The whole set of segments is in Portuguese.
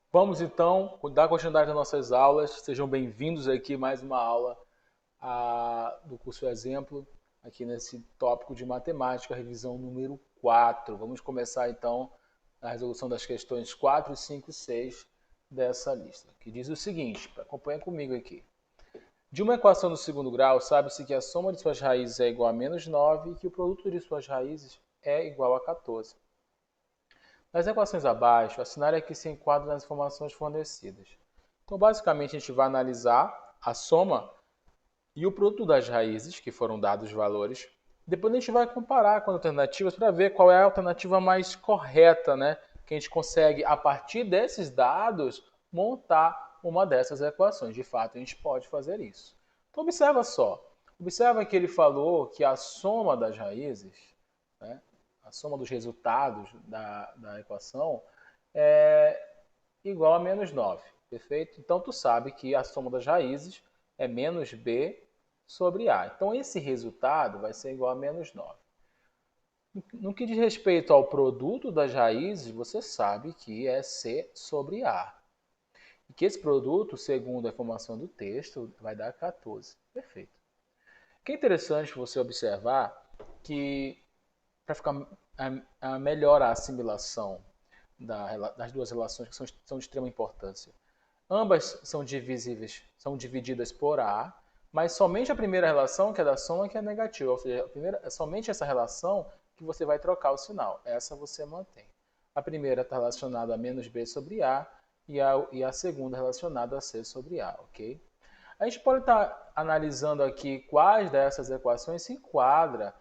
Vamos então dar continuidade às nossas aulas. Sejam bem-vindos aqui a mais uma aula do curso Exemplo, aqui nesse tópico de matemática, revisão número 4. Vamos começar então a resolução das questões 4, 5 e 6 dessa lista, que diz o seguinte, acompanha comigo aqui. De uma equação do segundo grau, sabe-se que a soma de suas raízes é igual a menos 9 e que o produto de suas raízes é igual a 14. Nas equações abaixo, assinale aqui se enquadra nas informações fornecidas. Então, basicamente, a gente vai analisar a soma e o produto das raízes, que foram dados os valores. Depois a gente vai comparar com as alternativas para ver qual é a alternativa mais correta, né? Que a gente consegue, a partir desses dados, montar uma dessas equações. De fato, a gente pode fazer isso. Então, observa só. Observa que ele falou que a soma das raízes, né, a soma dos resultados da equação, é igual a menos 9, perfeito? Então, tu sabe que a soma das raízes é menos b sobre a. Então, esse resultado vai ser igual a menos 9. No que diz respeito ao produto das raízes, você sabe que é c sobre a. E que esse produto, segundo a informação do texto, vai dar 14. Perfeito. O que é interessante você observar que, para ficar melhor a assimilação das duas relações que são de extrema importância, ambas são divisíveis, são divididas por A, mas somente a primeira relação, que é da soma, que é negativa. Ou seja, é somente essa relação que você vai trocar o sinal. Essa você mantém. A primeira está relacionada a menos B sobre A e a segunda relacionada a C sobre A, ok? A gente pode estar analisando aqui quais dessas equações se enquadra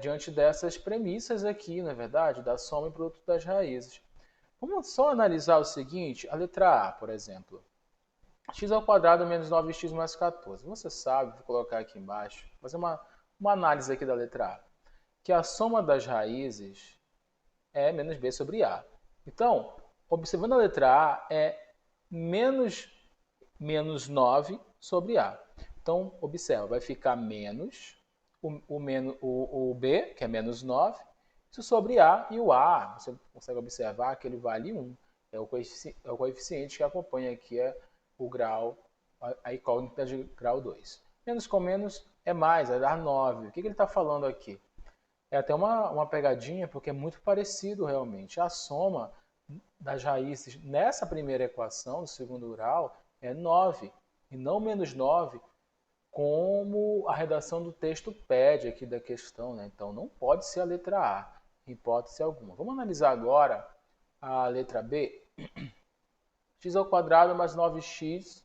diante dessas premissas aqui, na verdade, da soma e produto das raízes. Vamos só analisar o seguinte, a letra A, por exemplo. X ao quadrado menos 9x mais 14. Você sabe, vou colocar aqui embaixo, fazer uma análise aqui da letra A, que a soma das raízes é menos b sobre a. Então, observando a letra A, é menos 9 sobre a. Então, observa, vai ficar menos o b, que é menos 9, isso sobre a, e o a, você consegue observar que ele vale 1. É o coeficiente que acompanha aqui o grau, a incógnita de grau 2. Menos com menos é mais, vai dar 9. O que ele está falando aqui? É até uma pegadinha, porque é muito parecido realmente. A soma das raízes nessa primeira equação, do segundo grau, é 9, e não menos 9, como a redação do texto pede aqui da questão. Né? Então, não pode ser a letra A, em hipótese alguma. Vamos analisar agora a letra B. X ao quadrado mais 9x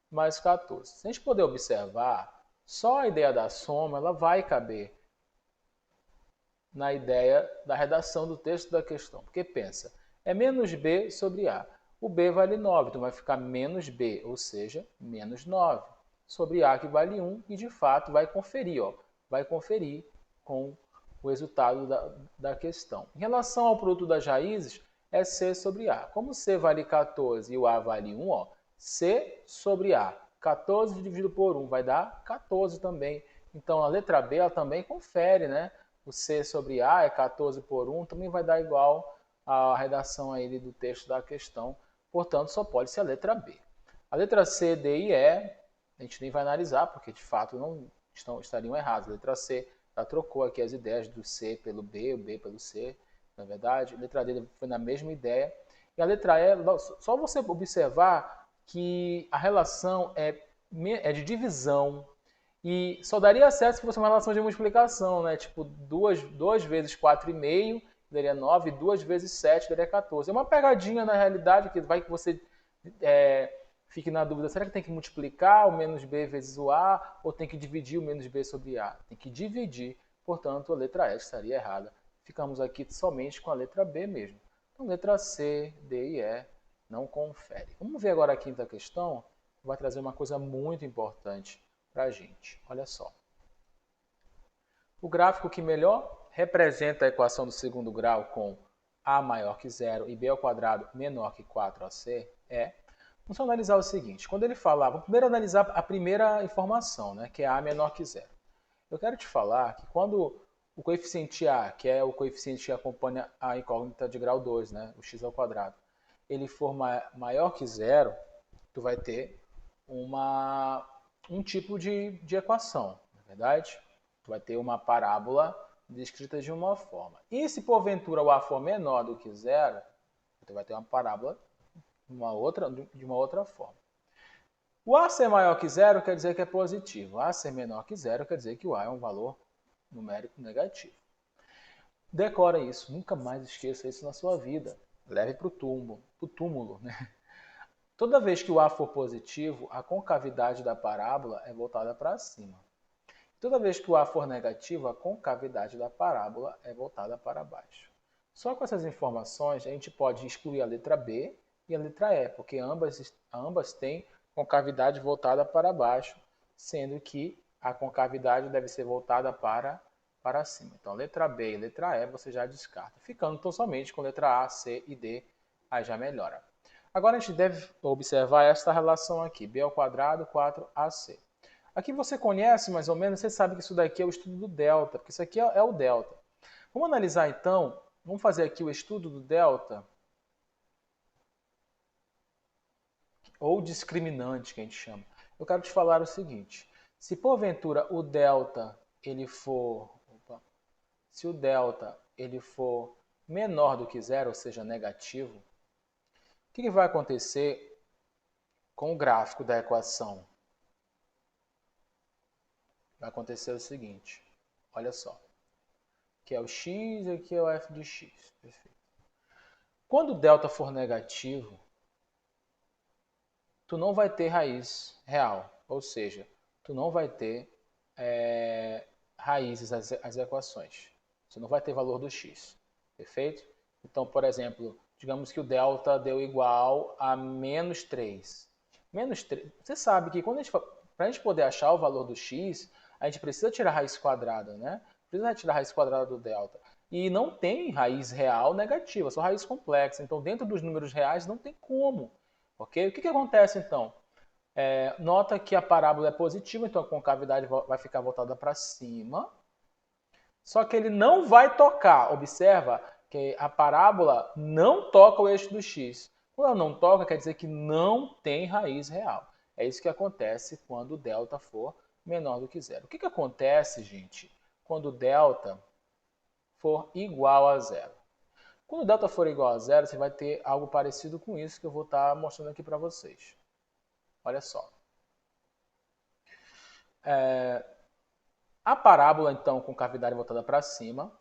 mais 14. Se a gente poder observar, só a ideia da soma ela vai caber na ideia da redação do texto da questão. Porque pensa, é menos b sobre a. O b vale 9, então vai ficar menos b, ou seja, menos 9, sobre a que vale 1, e de fato vai conferir, vai conferir com o resultado da questão. Em relação ao produto das raízes, é c sobre a. Como c vale 14 e o a vale 1, c sobre a. 14 dividido por 1 vai dar 14 também. Então a letra B ela também confere, né? O C sobre A é 14 por 1, também vai dar igual à redação aí do texto da questão. Portanto, só pode ser a letra B. A letra C, D e E, a gente nem vai analisar, porque de fato não estariam errados. A letra C, ela trocou aqui as ideias do C pelo B, o B pelo C, na verdade. A letra D foi na mesma ideia. E a letra E, só você observar que a relação é de divisão, e só daria certo se fosse uma relação de multiplicação, né? Tipo, 2 vezes 4,5 daria 9, 2 vezes 7 daria 14. É uma pegadinha na realidade, que vai que você fique na dúvida, será que tem que multiplicar o menos b vezes o a, ou tem que dividir o menos b sobre a? Tem que dividir, portanto, a letra E estaria errada. Ficamos aqui somente com a letra B mesmo. Então, letra C, D e E não confere. Vamos ver agora a quinta questão, que vai trazer uma coisa muito importante para a gente. Olha só. O gráfico que melhor representa a equação do segundo grau com a maior que zero e b ao quadrado menor que 4ac é... Vamos analisar o seguinte. Quando ele falar... Vamos primeiro analisar a primeira informação, né, que é a menor que zero. Eu quero te falar que quando o coeficiente a, que é o coeficiente que acompanha a incógnita de grau 2, né, o x ao quadrado, ele for maior que zero, tu vai ter um tipo de equação, na verdade? Tu vai ter uma parábola descrita de uma forma. E se porventura o A for menor do que zero, tu vai ter uma parábola de uma outra forma. O A ser maior que zero quer dizer que é positivo. O A ser menor que zero quer dizer que o A é um valor numérico negativo. Decora isso, nunca mais esqueça isso na sua vida. Leve para o túmulo, né? Toda vez que o A for positivo, a concavidade da parábola é voltada para cima. Toda vez que o A for negativo, a concavidade da parábola é voltada para baixo. Só com essas informações a gente pode excluir a letra B e a letra E, porque ambas têm concavidade voltada para baixo, sendo que a concavidade deve ser voltada para cima. Então, letra B e letra E você já descarta, ficando então somente com letra A, C e D, aí já melhora. Agora a gente deve observar esta relação aqui, b ao quadrado 4ac. Aqui você conhece mais ou menos, você sabe que isso daqui é o estudo do delta, porque isso aqui é o delta. Vamos analisar então, vamos fazer aqui o estudo do delta, ou discriminante que a gente chama. Eu quero te falar o seguinte, se porventura o delta ele for, se o delta ele for menor do que zero, ou seja, negativo, o que vai acontecer com o gráfico da equação? Vai acontecer o seguinte, olha só, aqui é o x e aqui é o f de x. Perfeito. Quando o delta for negativo, tu não vai ter raiz real, ou seja, tu não vai ter raízes as equações. Você não vai ter valor do x, perfeito? Então, por exemplo, digamos que o delta deu igual a menos 3. Menos 3, você sabe que para a gente poder achar o valor do x, a gente precisa tirar a raiz quadrada, né? Precisa tirar a raiz quadrada do delta. E não tem raiz real negativa, só raiz complexa. Então, dentro dos números reais, não tem como. Ok? O que acontece, então? Nota que a parábola é positiva, então a concavidade vai ficar voltada para cima. Só que ele não vai tocar. Observa que a parábola não toca o eixo do x. Quando ela não toca, quer dizer que não tem raiz real. É isso que acontece quando o delta for menor do que zero. O que acontece, gente, quando o delta for igual a zero? Quando o delta for igual a zero, você vai ter algo parecido com isso que eu vou estar mostrando aqui para vocês. Olha só. A parábola, então, com cavidade voltada para cima,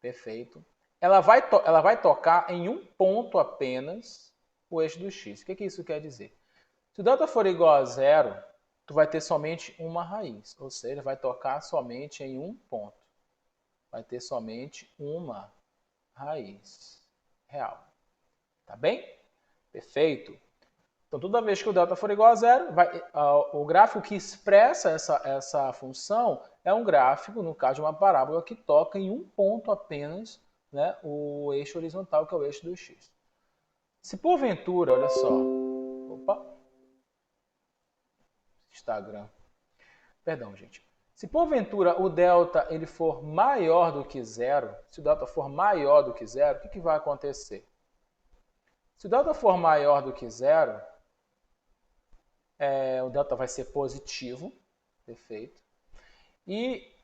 perfeito. Ela vai tocar em um ponto apenas o eixo do x. O que isso quer dizer? Se o delta for igual a zero, tu vai ter somente uma raiz, ou seja, vai tocar somente em um ponto. Vai ter somente uma raiz real. Tá bem? Perfeito. Então, toda vez que o delta for igual a zero, o gráfico que expressa essa função é um gráfico, no caso de uma parábola, que toca em um ponto apenas, né, o eixo horizontal, que é o eixo do x. Se porventura, olha só, opa, Instagram, perdão, gente. Se porventura o delta ele for maior do que zero, se o delta for maior do que zero, o que vai acontecer? Se o delta for maior do que zero, o delta vai ser positivo, perfeito. E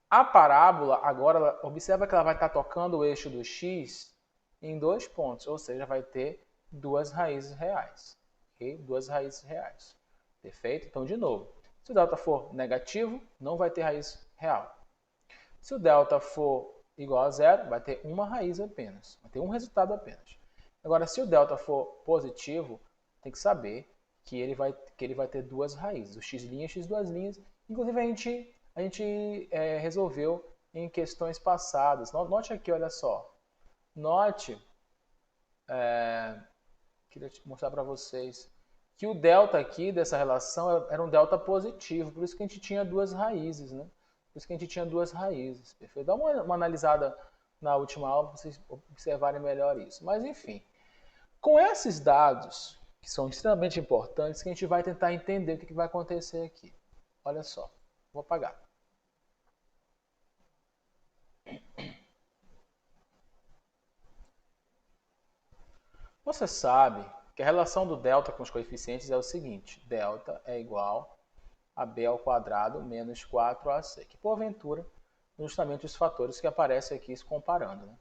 a parábola, agora, observa que ela vai estar tocando o eixo do x em dois pontos, ou seja, vai ter duas raízes reais. Okay? Duas raízes reais. Perfeito? Então, de novo, se o delta for negativo, não vai ter raiz real. Se o delta for igual a zero, vai ter uma raiz apenas, vai ter um resultado apenas. Agora, se o delta for positivo, tem que saber que ele vai ter duas raízes, o x' e x duas linhas. Inclusive, a gente resolveu em questões passadas. Note aqui, olha só. Note, queria mostrar para vocês, que o delta aqui dessa relação era um delta positivo, por isso que a gente tinha duas raízes, né? Por isso que a gente tinha duas raízes, perfeito? Dá uma analisada na última aula para vocês observarem melhor isso. Mas, enfim, com esses dados, que são extremamente importantes, que a gente vai tentar entender o que vai acontecer aqui. Olha só, vou apagar. Você sabe que a relação do delta com os coeficientes é o seguinte: delta é igual a b ao quadrado menos 4ac, que porventura são justamente os fatores que aparecem aqui se comparando. Né?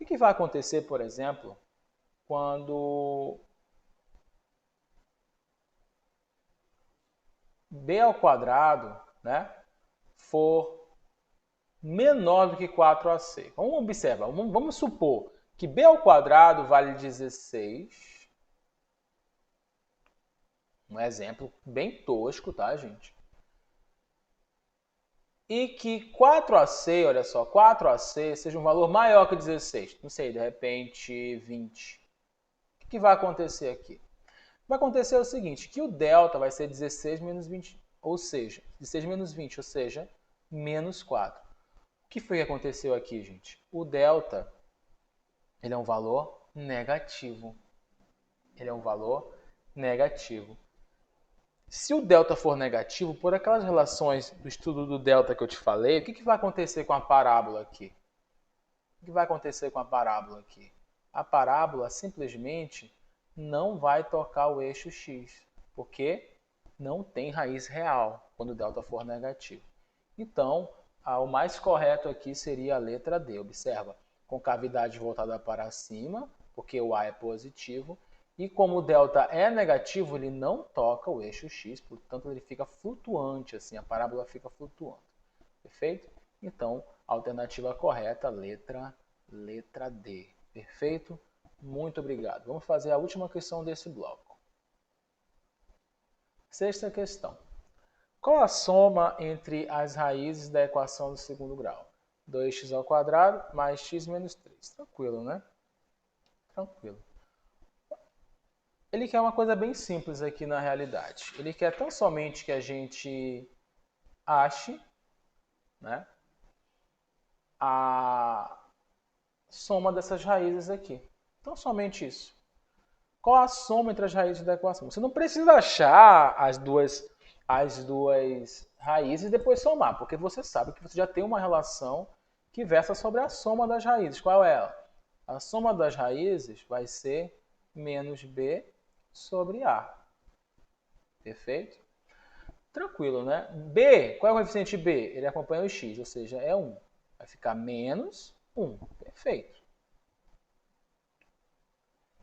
O que vai acontecer, por exemplo, quando b ao quadrado, né, for menor do que 4ac? Vamos observar, vamos supor que b ao quadrado vale 16. Um exemplo bem tosco, tá, gente? E que 4ac, olha só, 4ac seja um valor maior que 16. Não sei, de repente 20. O que vai acontecer aqui? Vai acontecer o seguinte, que o delta vai ser 16 menos 20, ou seja, 16 menos 20, ou seja, menos 4. O que foi que aconteceu aqui, gente? O delta, ele é um valor negativo. Ele é um valor negativo. Se o delta for negativo, por aquelas relações do estudo do delta que eu te falei, o que vai acontecer com a parábola aqui? O que vai acontecer com a parábola aqui? A parábola simplesmente não vai tocar o eixo x, porque não tem raiz real quando o delta for negativo. Então, o mais correto aqui seria a letra D. Observa, concavidade voltada para cima, porque o A é positivo, e como o delta é negativo, ele não toca o eixo x, portanto ele fica flutuante, assim, a parábola fica flutuando. Perfeito? Então, a alternativa correta, letra D. Perfeito? Muito obrigado. Vamos fazer a última questão desse bloco. Sexta questão. Qual a soma entre as raízes da equação do segundo grau? 2x ao quadrado mais x menos 3. Tranquilo, né? Tranquilo. Ele quer uma coisa bem simples aqui na realidade. Ele quer tão somente que a gente ache, né, a soma dessas raízes aqui. Então, somente isso. Qual a soma entre as raízes da equação? Você não precisa achar as duas raízes e depois somar, porque você sabe que você já tem uma relação que versa sobre a soma das raízes. Qual é ela? A soma das raízes vai ser menos b sobre a. Perfeito? Tranquilo, né? B, qual é o coeficiente B? Ele acompanha o x, ou seja, é 1. Vai ficar menos 1. Perfeito.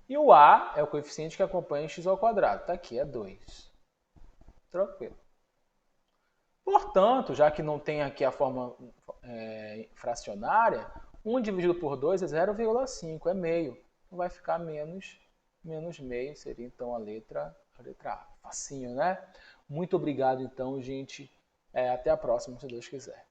E o A é o coeficiente que acompanha x ao quadrado. Está aqui, é 2. Tranquilo. Portanto, já que não tem aqui a forma fracionária, 1 dividido por 2 é 0,5, é meio. Então vai ficar menos meio, seria então a letra A. Facinho, né? Muito obrigado então, gente. Até a próxima, se Deus quiser.